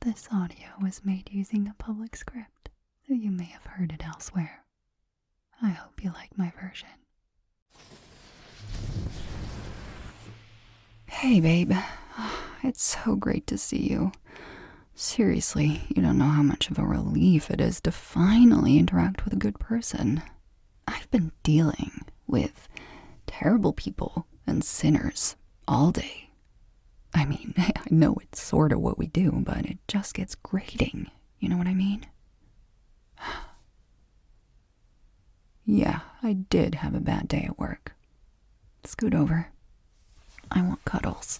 This audio was made using a public script, so you may have heard it elsewhere. I hope you like my version. Hey, babe. It's so great to see you. Seriously, you don't know how much of a relief it is to finally interact with a good person. I've been dealing with terrible people and sinners all day. I mean, I know it's sort of what we do, but it just gets grating. You know what I mean? Yeah, I did have a bad day at work. Scoot over. I want Cuddles.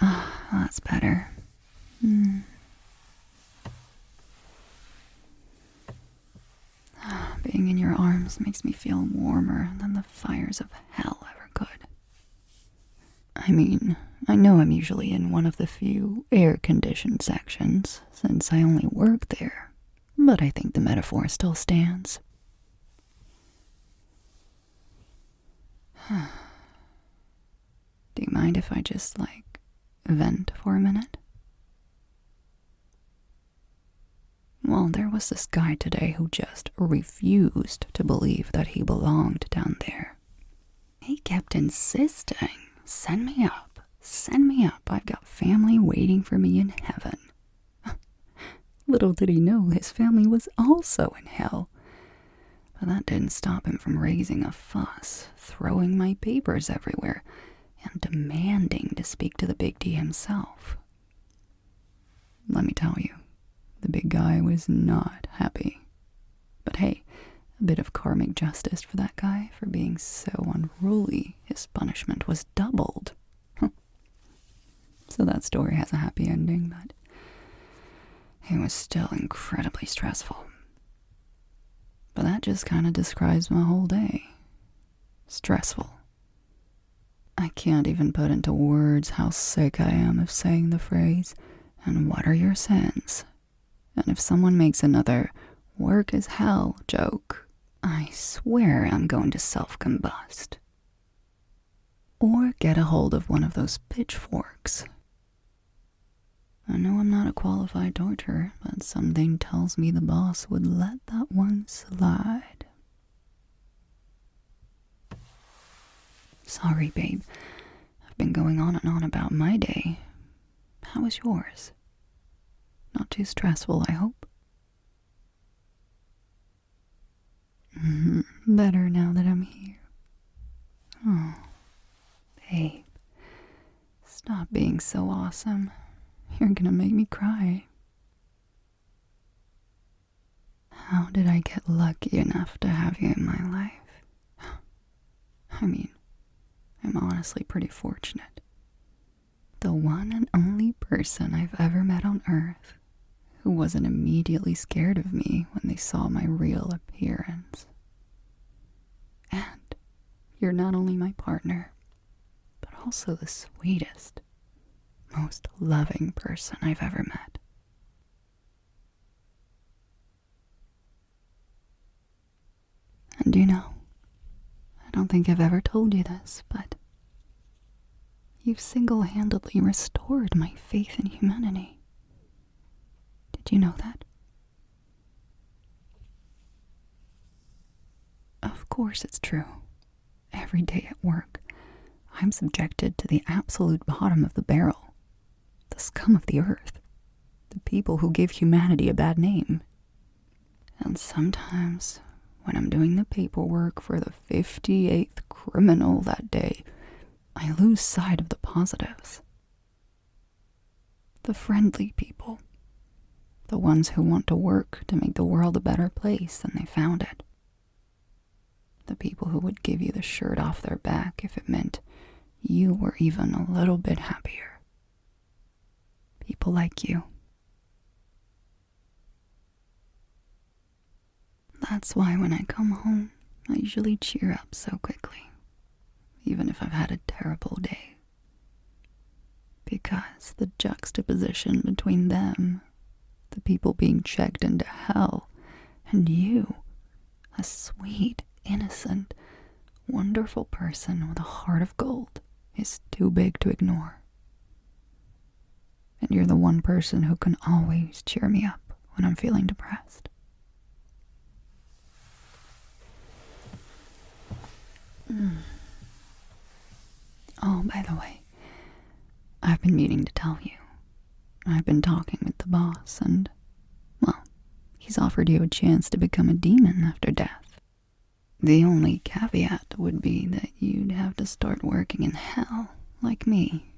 That's better. Being in your arms makes me feel warmer than the fires of hell ever could. I mean, I know I'm usually in one of the few air-conditioned sections, since I only work there, but I think the metaphor still stands. Do you mind if I just, vent for a minute? Well, there was this guy today who just refused to believe that he belonged down there. He kept insisting, send me up, I've got family waiting for me in heaven. Little did he know his family was also in hell. But that didn't stop him from raising a fuss, throwing my papers everywhere, and demanding to speak to the big D himself. Let me tell you, the big guy was not happy. But hey, a bit of karmic justice for that guy for being so unruly. His punishment was doubled. So that story has a happy ending, but it was still incredibly stressful. But that just kind of describes my whole day. Stressful. I can't even put into words how sick I am of saying the phrase, "And what are your sins?" And if someone makes another "work is hell" joke, I swear I'm going to self-combust. Or get a hold of one of those pitchforks. I know I'm not a qualified torturer, but something tells me the boss would let that one slide. Sorry, babe. I've been going on and on about my day. How was yours? Not too stressful, I hope. Better now that I'm here. Oh, babe. Stop being so awesome. You're gonna make me cry. How did I get lucky enough to have you in my life? I mean, I'm honestly pretty fortunate. The one and only person I've ever met on Earth who wasn't immediately scared of me when they saw my real appearance. And you're not only my partner, but also the sweetest, most loving person I've ever met. And you know, I don't think I've ever told you this, but you've single-handedly restored my faith in humanity. Did you know that? Of course it's true. Every day at work, I'm subjected to the absolute bottom of the barrel, the scum of the earth, the people who give humanity a bad name. And sometimes, when I'm doing the paperwork for the 58th criminal that day, I lose sight of the positives. The friendly people. The ones who want to work to make the world a better place than they found it. The people who would give you the shirt off their back if it meant you were even a little bit happier. People like you. That's why when I come home, I usually cheer up so quickly, even if I've had a terrible day. Because the juxtaposition between them, the people being checked into hell, and you, a sweet, innocent, wonderful person with a heart of gold, is too big to ignore. And you're the one person who can always cheer me up when I'm feeling depressed. Oh, by the way, I've been meaning to tell you. I've been talking with the boss and, well, he's offered you a chance to become a demon after death. The only caveat would be that you'd have to start working in hell, like me.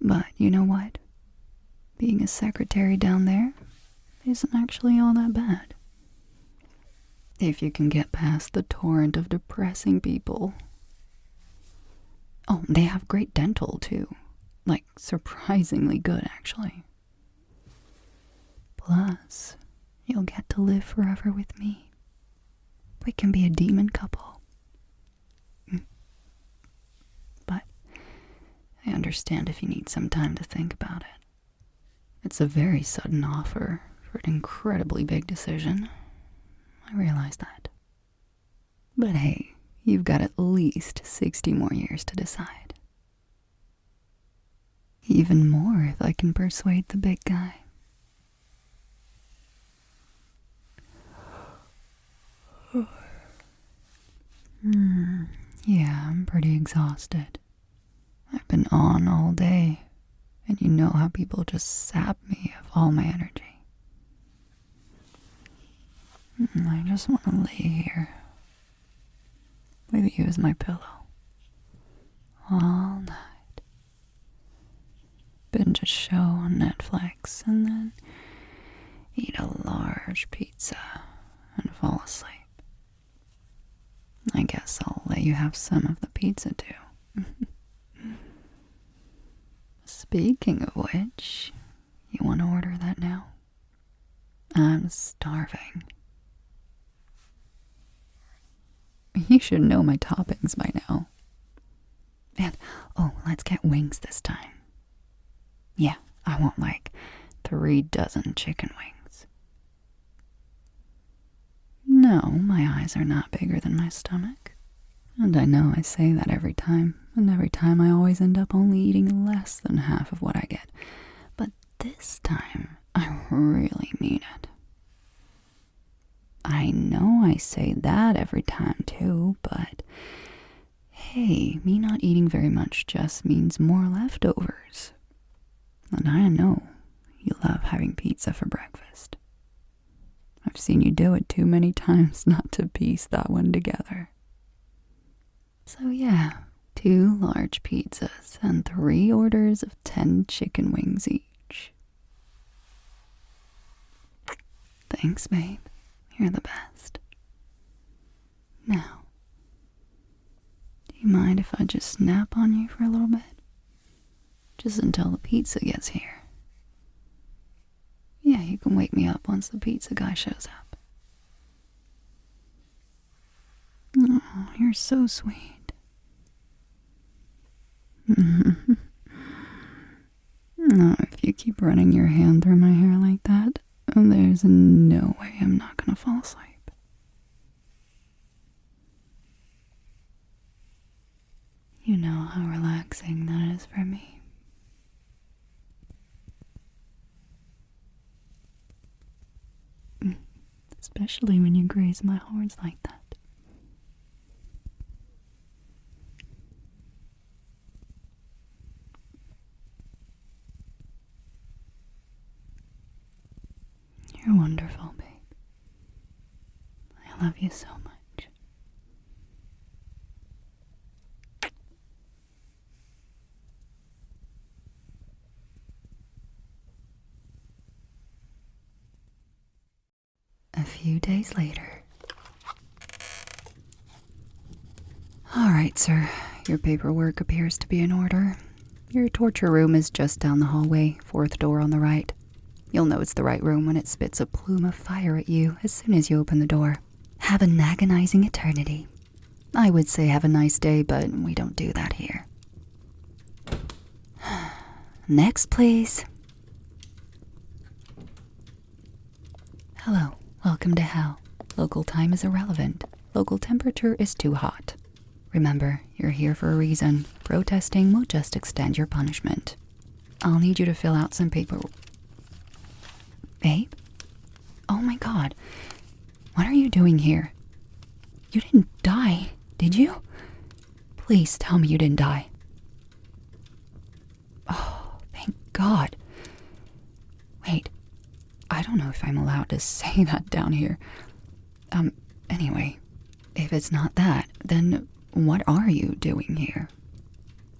But you know what? Being a secretary down there isn't actually all that bad. If you can get past the torrent of depressing people. Oh, they have great dental, too. Like, surprisingly good, actually. Plus, you'll get to live forever with me. We can be a demon couple. But I understand if you need some time to think about it. It's a very sudden offer for an incredibly big decision. I realize that. But hey, you've got at least 60 more years to decide. Even more if I can persuade the big guy. Yeah, I'm pretty exhausted. I've been on all day, and you know how people just sap me of all my energy. I just want to lay here with you as my pillow all night. Binge a show on Netflix and then eat a large pizza and fall asleep. I guess I'll let you have some of the pizza too. Speaking of which, you want to order that now? I'm starving. You should know my toppings by now. And, oh, let's get wings this time. Yeah, I want like 3 dozen chicken wings. No, my eyes are not bigger than my stomach. And I know I say that every time, and every time I always end up only eating less than half of what I get. But this time, I really mean it. I know I say that every time too, but hey, me not eating very much just means more leftovers. And I know you love having pizza for breakfast. I've seen you do it too many times not to piece that one together. So yeah, 2 large pizzas and 3 orders of 10 chicken wings each. Thanks, babe. You're the best. Now, do you mind if I just nap on you for a little bit? Just until the pizza gets here. Yeah, you can wake me up once the pizza guy shows up. Oh, you're so sweet. No, if you keep running your hand through my hair like that, there's no way I'm not gonna fall asleep. You know how relaxing that is for me. Especially when you graze my horns like that. You're wonderful, babe. I love you so much. A few days later. All right, sir. Your paperwork appears to be in order. Your torture room is just down the hallway, 4th door on the right. You'll know it's the right room when it spits a plume of fire at you as soon as you open the door. Have an agonizing eternity. I would say have a nice day, but we don't do that here. Next, please. Hello, welcome to hell. Local time is irrelevant. Local temperature is too hot. Remember, you're here for a reason. Protesting will just extend your punishment. I'll need you to fill out some paper. Babe? Oh my god. What are you doing here? You didn't die, did you? Please tell me you didn't die. Oh, thank God. Wait, I don't know if I'm allowed to say that down here. Anyway, if it's not that, then what are you doing here?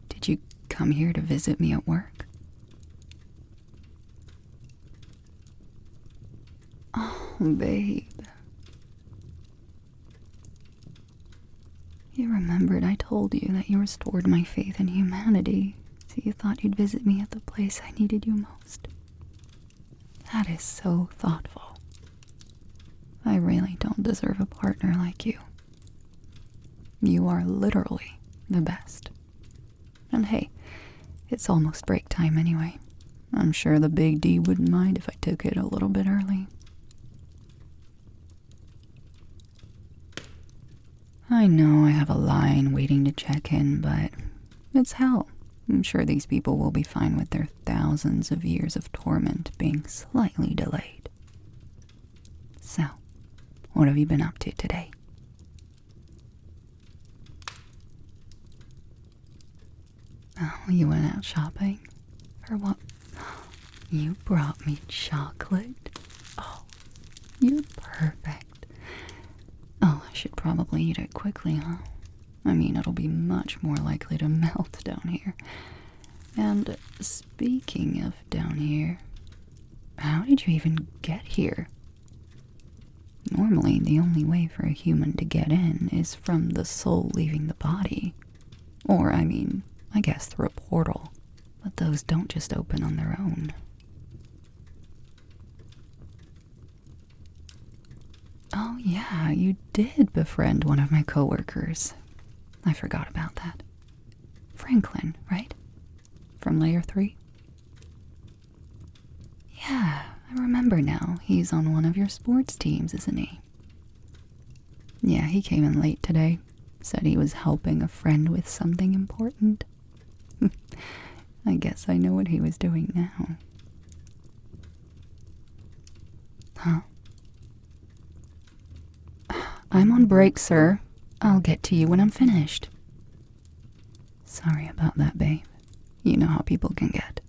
Did you come here to visit me at work? Oh, babe. You remembered I told you that you restored my faith in humanity, so you thought you'd visit me at the place I needed you most. That is so thoughtful. I really don't deserve a partner like you. You are literally the best. And hey, it's almost break time anyway. I'm sure the big D wouldn't mind if I took it a little bit early. I know I have a line waiting to check in, but it's hell. I'm sure these people will be fine with their thousands of years of torment being slightly delayed. So, what have you been up to today? Oh, you went out shopping? For what? You brought me chocolate? Oh, you're perfect. Oh, I should probably eat it quickly, huh? I mean, it'll be much more likely to melt down here. And speaking of down here, how did you even get here? Normally, the only way for a human to get in is from the soul leaving the body. Or, I guess through a portal. But those don't just open on their own. Oh yeah, you did befriend one of my coworkers. I forgot about that. Franklin, right? From Layer 3? Yeah, I remember now. He's on one of your sports teams, isn't he? Yeah, he came in late today. Said he was helping a friend with something important. I guess I know what he was doing now. Huh? I'm on break, sir. I'll get to you when I'm finished. Sorry about that, babe. You know how people can get.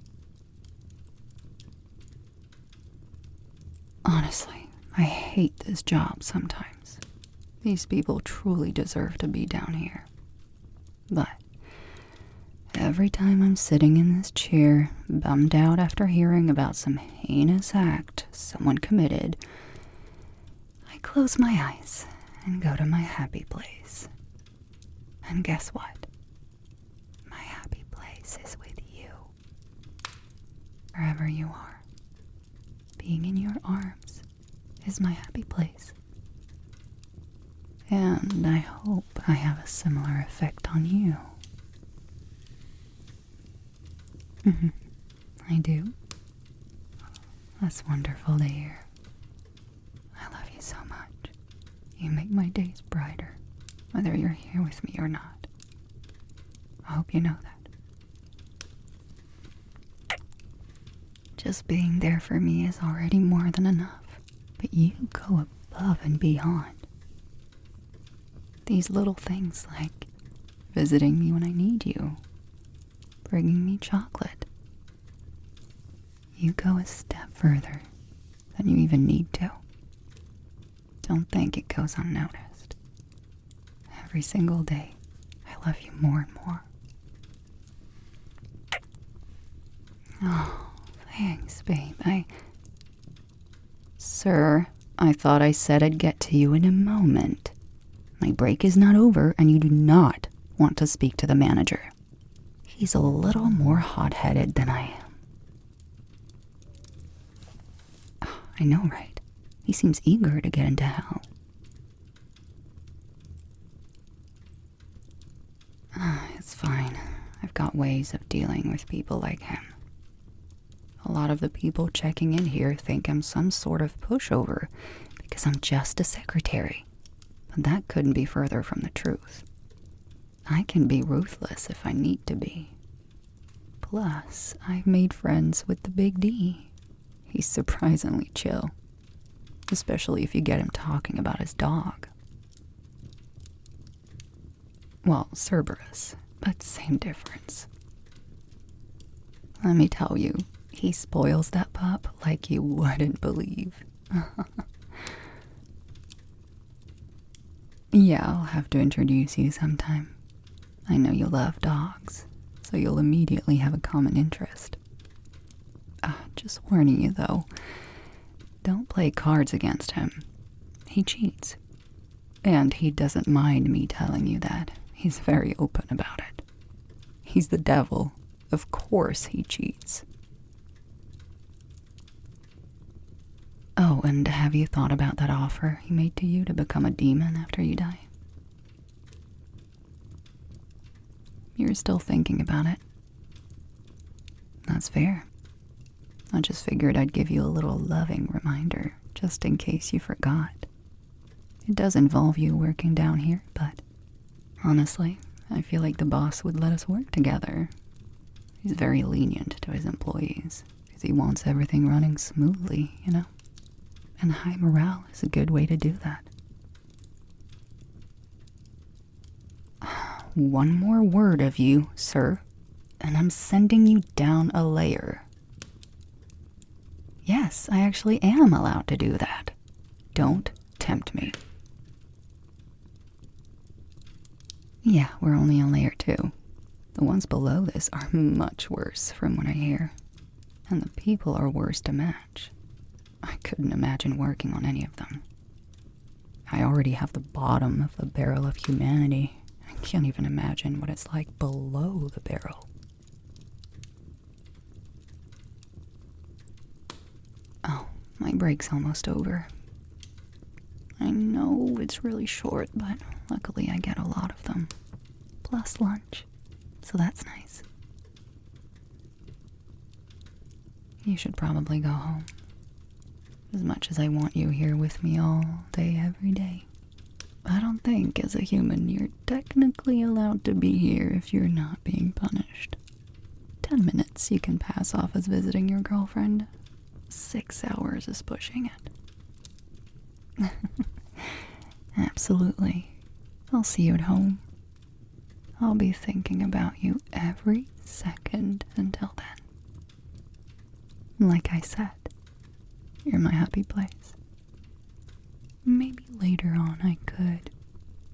Honestly, I hate this job sometimes. These people truly deserve to be down here. But every time I'm sitting in this chair, bummed out after hearing about some heinous act someone committed, I close my eyes and go to my happy place. And guess what? My happy place is with you. Wherever you are, being in your arms is my happy place. And I hope I have a similar effect on you. I do. That's wonderful to hear. I love you so much. You make my days brighter, whether you're here with me or not. I hope you know that. Just being there for me is already more than enough, but you go above and beyond. These little things like visiting me when I need you, bringing me chocolate. You go a step further than you even need to. Don't think it goes unnoticed. Every single day, I love you more and more. Oh, thanks, babe. Sir, I thought I said I'd get to you in a moment. My break is not over, and you do not want to speak to the manager. He's a little more hot-headed than I am. I know, right? He seems eager to get into hell. It's fine. I've got ways of dealing with people like him. A lot of the people checking in here think I'm some sort of pushover because I'm just a secretary. But that couldn't be further from the truth. I can be ruthless if I need to be. Plus, I've made friends with the Big D. He's surprisingly chill, especially if you get him talking about his dog. Well, Cerberus, but same difference. Let me tell you, he spoils that pup like you wouldn't believe. Yeah, I'll have to introduce you sometime. I know you love dogs, so you'll immediately have a common interest. Just warning you though, don't play cards against him. He cheats. And he doesn't mind me telling you that. He's very open about it. He's the devil. Of course he cheats. Oh, and have you thought about that offer he made to you to become a demon after you die? You're still thinking about it. That's fair. I just figured I'd give you a little loving reminder, just in case you forgot. It does involve you working down here, but honestly, I feel like the boss would let us work together. He's very lenient to his employees, because he wants everything running smoothly, you know? And high morale is a good way to do that. One more word of you, sir, and I'm sending you down a layer. Yes, I actually am allowed to do that. Don't tempt me. Yeah, we're only on layer 2. The ones below this are much worse from what I hear. And the people are worse to match. I couldn't imagine working on any of them. I already have the bottom of the barrel of humanity. I can't even imagine what it's like below the barrel. Oh, my break's almost over. I know it's really short, but luckily I get a lot of them. Plus lunch, so that's nice. You should probably go home. As much as I want you here with me all day, every day. I don't think, as a human, you're technically allowed to be here if you're not being punished. 10 minutes you can pass off as visiting your girlfriend. 6 hours is pushing it. Absolutely. I'll see you at home. I'll be thinking about you every second until then. Like I said, you're my happy place. Maybe later on I could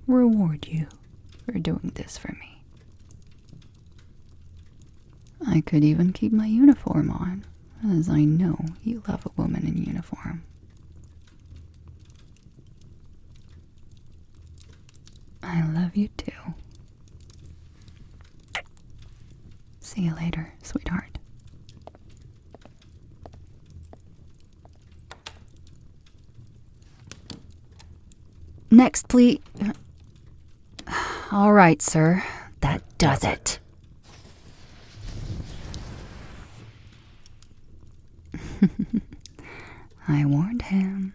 reward you for doing this for me. I could even keep my uniform on, as I know you love a woman in uniform. I love you too. See you later, sweetheart. Next, please. All right, sir. That does it. I warned him.